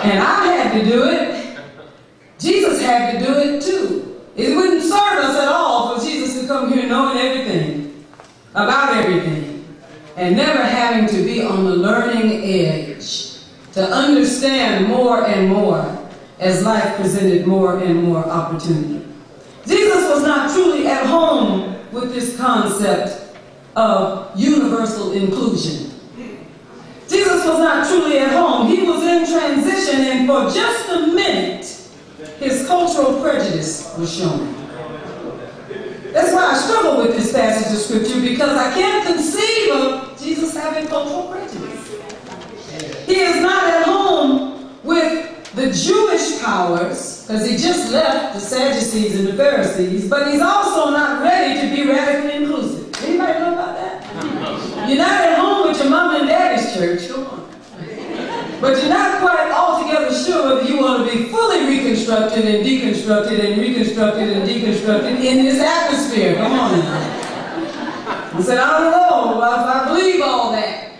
And I had to do it. Jesus had to do it too. It wouldn't serve us at all for Jesus to come here knowing everything, about everything, and never having to be on the learning edge to understand more and more as life presented more and more opportunity. Jesus was not truly at home with this concept of universal inclusion. Jesus was not truly at home. He was in transition, and for just a minute, his cultural prejudice was shown. That's why I struggle with this passage of scripture, because I can't conceive of Jesus having cultural prejudice. He is not at home with the Jewish powers, because he just left the Sadducees and the Pharisees, but he's also not ready to be radically inclusive. Anybody know about that? You're not at home with your mom and daddy's church, come on. But you're not quite altogether sure whether you want to be fully reconstructed and deconstructed and reconstructed and deconstructed in this atmosphere. Come on now. I said, I don't know if I believe all that,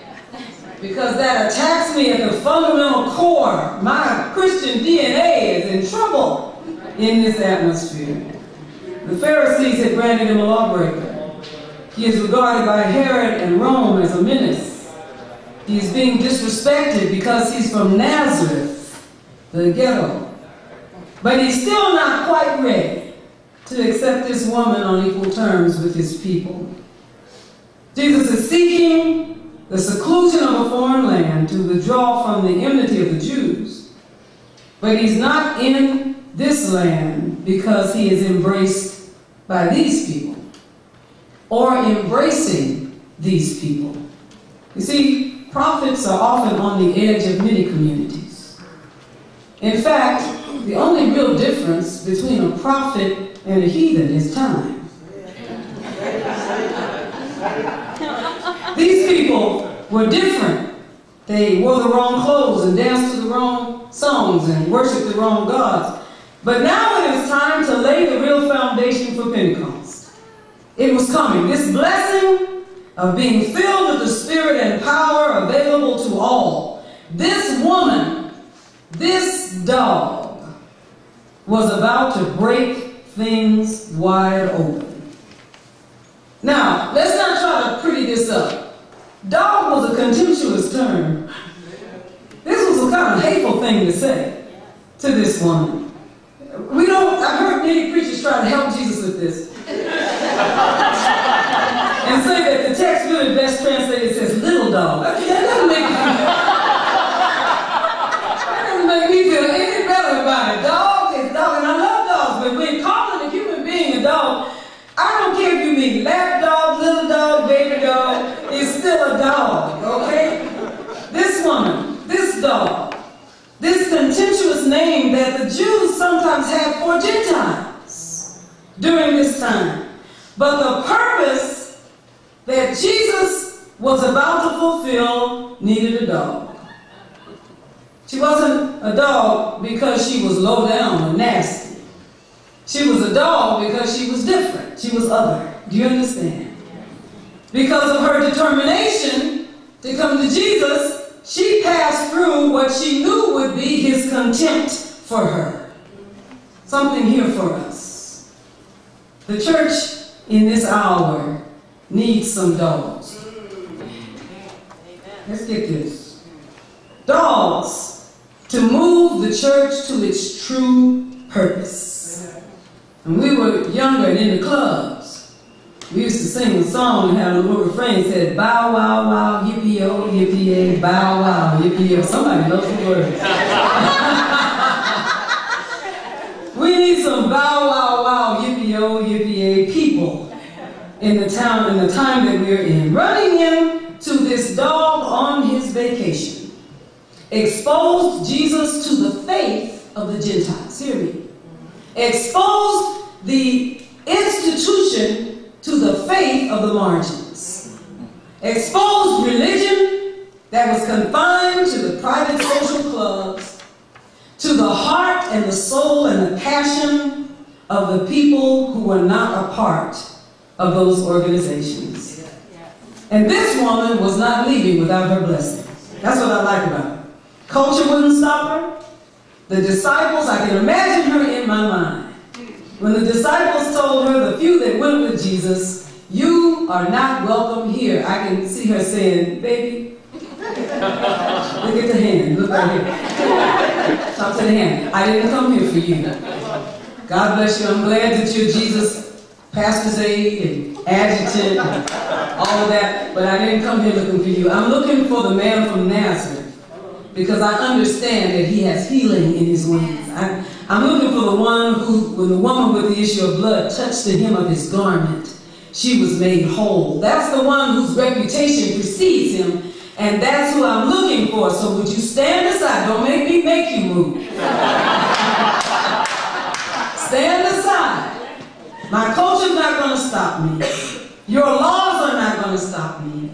because that attacks me at the fundamental core. My Christian DNA is in trouble in this atmosphere. The Pharisees had branded him a lawbreaker. He is regarded by Herod and Rome as a menace. He is being disrespected because he's from Nazareth, the ghetto. But he's still not quite ready to accept this woman on equal terms with his people. Jesus is seeking the seclusion of a foreign land to withdraw from the enmity of the Jews. But he's not in this land because he is embraced by these people or embracing these people. You see, prophets are often on the edge of many communities. In fact, the only real difference between a prophet and a heathen is time. These people were different. They wore the wrong clothes and danced to the wrong songs and worshiped the wrong gods. But now it is time to lay the real foundation for Pentecost. It was coming. This blessing of being filled with the Spirit and power available to all. This woman, this dog, was about to break things wide open. Now, let's not try to pretty this up. Dog was a contemptuous term. This was a kind of hateful thing to say to this woman. I've heard many preachers try to help Jesus with this. And say that the text really best translated says little dog. That doesn't make me feel any better about it. Dog is dog, and I love dogs, but when calling a human being a dog, I don't care if you mean lap dog, little dog, baby dog, it's still a dog, okay? This woman, this dog, this contemptuous name that the Jews sometimes had for Gentiles during this time. But the purpose that Jesus was about to fulfill needed a dog. She wasn't a dog because she was low down or nasty. She was a dog because she was different. She was other. Do you understand? Because of her determination to come to Jesus, she passed through what she knew would be his contempt for her. Something here for us. The church in this hour needs some dogs. Let's get this. Dogs to move the church to its true purpose. When we were younger and in the clubs, we used to sing a song and had a little refrain that said, bow wow wow, yippee-oh, yippee-yay, bow wow, yippee-oh. Somebody knows the words. We need some bow wow wow, yippee-oh, yippee-yay people in the town, in the time that we're in. Running into this dog on his vacation exposed Jesus to the faith of the Gentiles. Hear me. Exposed the institution to the faith of the margins. Exposed religion that was confined to the private social clubs, to the heart and the soul and the passion of the people who were not a part of those organizations. And this woman was not leaving without her blessing. That's what I like about her. Culture wouldn't stop her. the disciples, I can imagine her in my mind. When the disciples told her, the few that went with Jesus, "You are not welcome here," I can see her saying, "Baby, look at the hand, look right here. Talk to the hand. I didn't come here for you. God bless you. I'm glad that you're Jesus' pastor's aide and adjutant and all of that, but I didn't come here looking for you. I'm looking for the man from Nazareth because I understand that he has healing in his wings. I'm looking for the one who, when the woman with the issue of blood touched the hem of his garment, she was made whole. That's the one whose reputation precedes him, and that's who I'm looking for. So would you stand aside? Don't make me make you move. Stand aside. My culture's not going to stop me. Your laws are not going to stop me.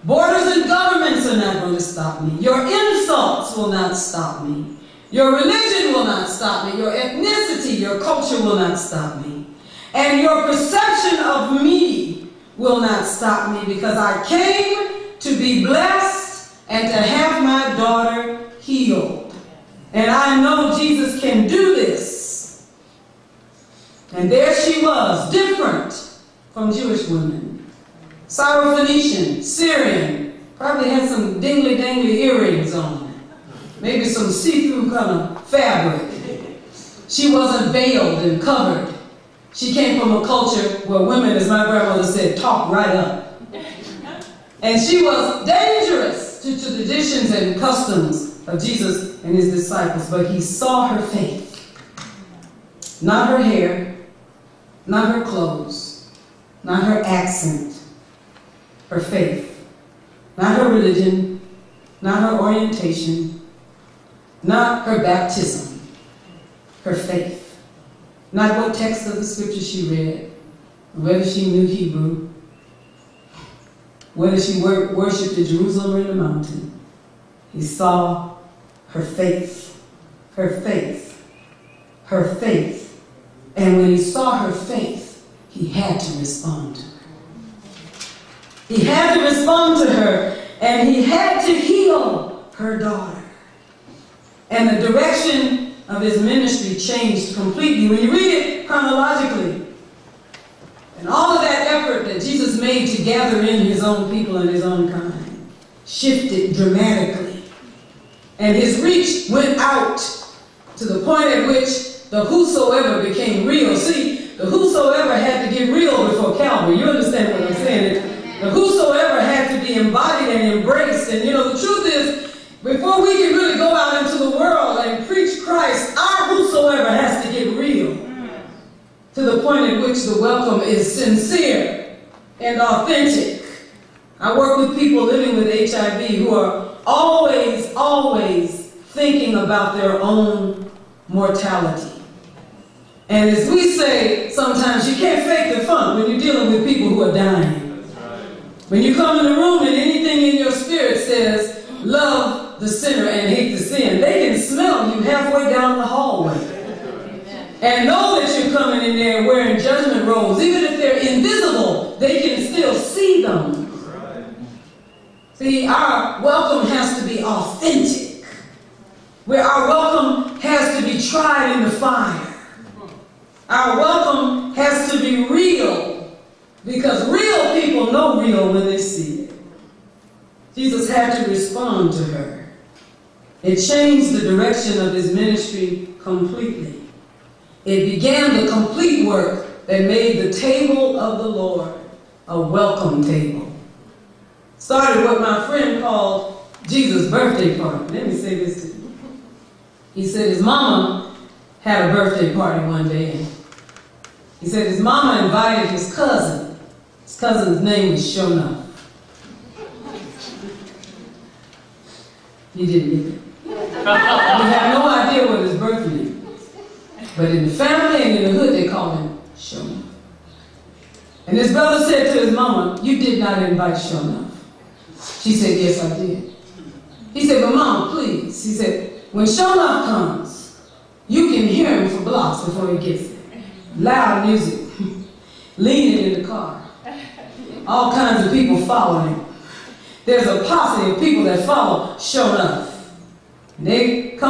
Borders and governments are not going to stop me. Your insults will not stop me. Your religion will not stop me. Your ethnicity, your culture will not stop me. And your perception of me will not stop me, because I came to be blessed and to have my daughter healed. And I know Jesus can do this. And there she was, different from Jewish women. Syrophoenician, Syrian, probably had some dingly-dangly earrings on, maybe some see-through kind of fabric. She wasn't veiled and covered. She came from a culture where women, as my grandmother said, talk right up. And she was dangerous to traditions and customs of Jesus and his disciples, but he saw her faith. Not her hair, not her clothes, not her accent, her faith. Not her religion, not her orientation, not her baptism, her faith. Not what text of the scripture she read, whether she knew Hebrew, whether she worshipped in Jerusalem or in the mountain. He saw her faith, her faith, her faith. And when he saw her faith, he had to respond to her. He had to respond to her, and he had to heal her daughter. And the direction of his ministry changed completely. When you read it chronologically, and all of that effort that Jesus made to gather in his own people and his own kind shifted dramatically. And his reach went out to the point at which the whosoever became real. See, the whosoever had to get real before Calvary. You understand what I'm saying? The whosoever had to be embodied and embraced. And you know, the truth is, before we can really go out into the world and preach Christ, our whosoever has to get real. To the point at which the welcome is sincere and authentic. I work with people living with HIV who are always thinking about their own mortality. And as we say, sometimes you can't fake the funk when you're dealing with people who are dying. When you come in the room and anything in your spirit says, love the sinner and hate the sin, they can smell you halfway down the hallway. And know that you're coming in there wearing judgment robes. Even if they're invisible, they can still see them. See, our welcome has to be authentic. Where our welcome has to be tried in the fire. Our welcome has to be real. Because real people know real when they see it. Jesus had to respond to her. It changed the direction of his ministry completely. It began the complete work that made the table of the Lord a welcome table. Started what my friend called Jesus' birthday party. Let me say this to you. He said his mama had a birthday party one day. And he said his mama invited his cousin. His cousin's name was Shona. He didn't get it. We have no idea what his birth name was. But in the family and in the hood, they call him Shona. And his brother said to his mama, "You did not invite Shona." She said, "Yes, I did." He said, "But mama, please." He said, "When Shona comes, you can hear him for blocks before he gets there. Loud music, leaning in the car. All kinds of people following. There's a posse of people that follow Shona. They come